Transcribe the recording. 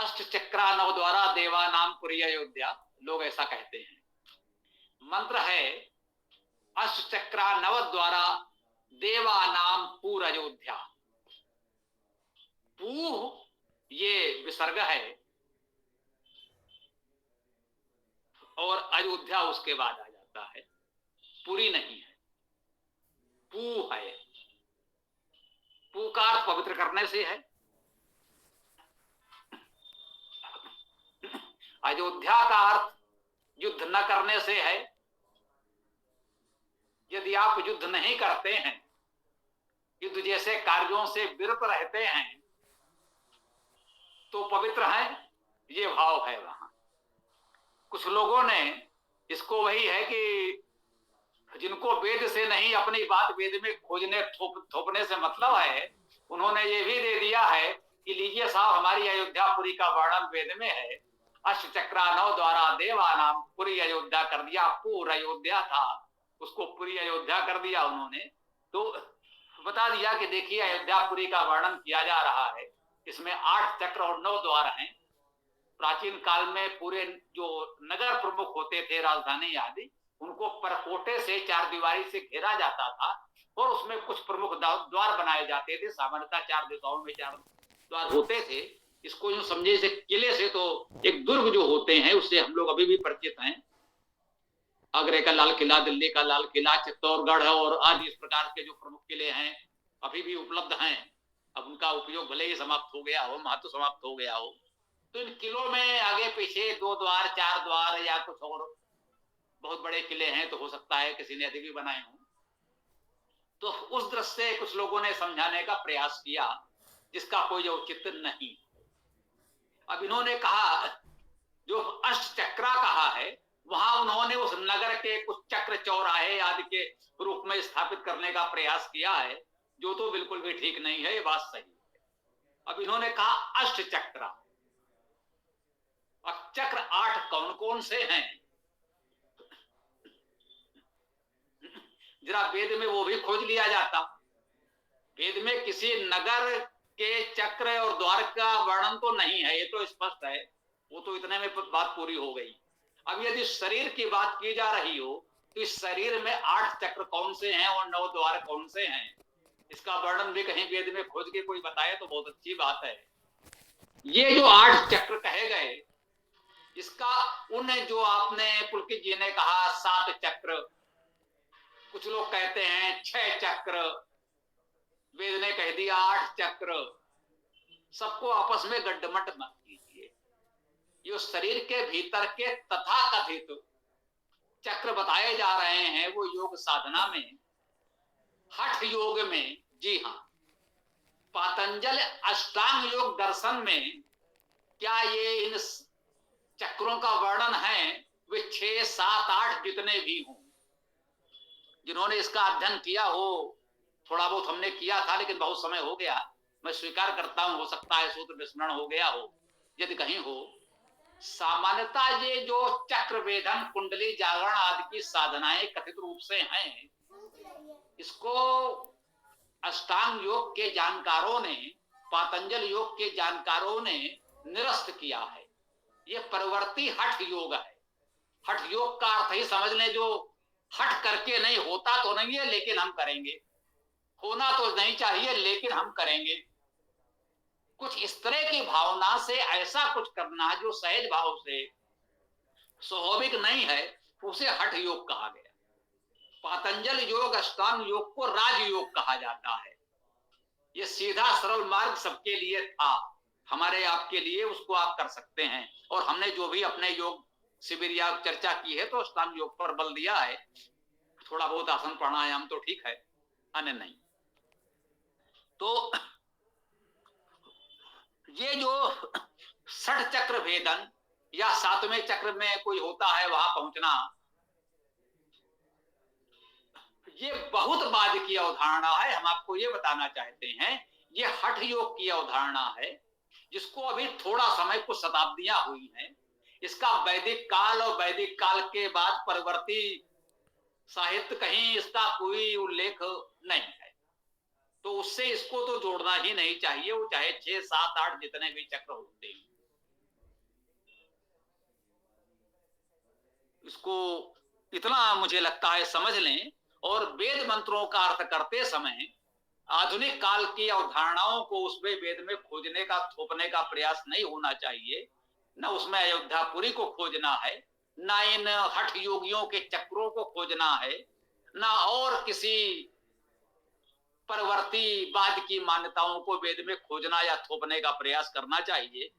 अष्ट चक्रानव द्वारा देवा नाम पुरी अयोध्या, लोग ऐसा कहते हैं। मंत्र है अष्ट चक्रानव द्वारा देवा नाम पूर अयोध्या। पूह ये विसर्ग है और अयोध्या उसके बाद आ जाता है, पुरी नहीं है, पू है। पू का अर्थ पवित्र करने से है। अयोध्या का अर्थ युद्ध न करने से है। यदि आप युद्ध नहीं करते हैं, युद्ध जैसे कार्यों से विरत रहते हैं, तो पवित्र है, ये भाव है वहां। कुछ लोगों ने इसको वही है कि जिनको वेद से नहीं अपनी बात वेद में खोजने थोपने से मतलब है, उन्होंने ये भी दे दिया है कि लीजिए साहब हमारी अयोध्यापुरी का वर्णन वेद में है, अष्ट चक्रानव द्वारा देवा नाम पुरी अयोध्या कर दिया। पूर अयोध्या था, उसको पुरी अयोध्या कर दिया उन्होंने। तो बता दिया कि देखिए अयोध्यापुरी का वर्णन किया जा रहा है, इसमें 8 चक्र और 9 द्वार हैं। प्राचीन काल में पूरे जो नगर प्रमुख होते थे, राजधानी आदि, उनको परकोटे से चार दीवारी से घेरा जाता था और उसमें कुछ प्रमुख द्वार बनाए जाते थे। सामान्यतः 4 दिशाओं में 4 द्वार होते थे। इसको यूं समझे से किले से तो एक दुर्ग जो होते हैं उससे हम लोग अभी भी परिचित हैं। आगरे का लाल किला, दिल्ली का लाल किला, चित्तौड़गढ़ और आदि इस प्रकार के जो प्रमुख किले हैं अभी भी उपलब्ध हैं। अब उनका उपयोग भले ही समाप्त हो गया हो, महत्व समाप्त हो गया हो। तो इन किलों में आगे पीछे 2 द्वार 4 द्वार या कुछ और बहुत बड़े किले हैं, तो हो सकता है किसी ने अधिक भी बनाए हों। तो उस दृष्टि से कुछ लोगों ने समझाने का प्रयास किया जिसका कोई औचित्य नहीं। अब इन्होंने कहा जो अष्ट चक्रा कहा है, वहां उन्होंने उस नगर के कुछ चक्र चौराहे आदि के रूप में स्थापित करने का प्रयास किया है, जो तो बिल्कुल भी ठीक नहीं है, ये बात सही है। अब इन्होंने कहा अष्ट चक्रा। अब चक्र 8 कौन कौन से हैं, जरा वेद में वो भी खोज लिया जाता। वेद में किसी नगर के चक्र और द्वार का वर्णन तो नहीं है, ये तो स्पष्ट है, वो तो इतने में बात पूरी हो गई। अब यदि शरीर की बात की जा रही हो तो इस शरीर में 8 चक्र कौन से हैं और 9 द्वार कौन से हैं, इसका वर्णन भी कहीं वेद में खोज के कोई बताए तो बहुत अच्छी बात है। ये जो 8 चक्र कहे गए, इसका उन जो आपने पुलकित जी ने कहा 7 चक्र, कुछ लोग कहते हैं 6 चक्र, वेद ने कह दिया 8 चक्र, सबको आपस में गड्ढमट मत कीजिए। ये शरीर के भीतर के तथाकथित चक्र बताए जा रहे हैं, वो योग साधना में, हठ योग में, जी हाँ, पातंजल अष्टांग योग दर्शन में क्या ये इन चक्रों का वर्णन है, वे 6, 7, 8 जितने भी हों, जिन्होंने इसका अध्ययन किया हो, थोड़ा बहुत हमने किया था लेकिन बहुत समय हो गया, मैं स्वीकार करता हूं, हो सकता है सूत्र विस्मरण हो गया हो, यदि कहीं हो। सामान्यतः ये जो चक्र वेदन कुंडली जागरण आदि की साधनाएं कथित रूप से हैं, इसको अष्टांग योग के जानकारों ने, पातंजल योग के जानकारों ने निरस्त किया है। ये प्रवृत्ति हठ योग है। हठ योग का अर्थ ही समझ लें जो हट करके नहीं होता तो नहीं है लेकिन हम करेंगे, होना तो नहीं चाहिए लेकिन हम करेंगे, कुछ इस तरह की भावना से ऐसा कुछ करना जो सहज भाव से स्वाभाविक नहीं है, उसे हठ योग कहा गया। पातंजल योग अष्टांग योग को राजयोग कहा जाता है। ये सीधा सरल मार्ग सबके लिए था, हमारे आपके लिए, उसको आप कर सकते हैं। और हमने जो भी अपने योग शिविर या चर्चा की है तो अष्टांग योग पर बल दिया है, थोड़ा बहुत आसन प्राणायाम तो ठीक है, अन्य नहीं। तो ये जो 6 चक्र भेदन या 7वें चक्र में कोई होता है वहां पहुंचना, ये बहुत बाद की अवधारणा है। हम आपको ये बताना चाहते हैं ये हठ योग की अवधारणा है, जिसको अभी थोड़ा समय, कुछ शताब्दियां हुई हैं। इसका वैदिक काल और वैदिक काल के बाद परवर्ती साहित्य कहीं इसका कोई उल्लेख नहीं है, तो उससे इसको तो जोड़ना ही नहीं चाहिए, वो चाहे 6, 7, 8 जितने भी चक्र होते हैं। इसको इतना मुझे लगता है समझ लें, और वेद मंत्रों का अर्थ करते समय आधुनिक काल की अवधारणाओं को उसमें वेद में खोजने का, थोपने का प्रयास नहीं होना चाहिए। न उसमें अयोध्यापुरी को खोजना है, न इन हठ योगियों के चक्रों को खोजना है, न और किसी परवर्ती बाद की मान्यताओं को वेद में खोजना या थोपने का प्रयास करना चाहिए।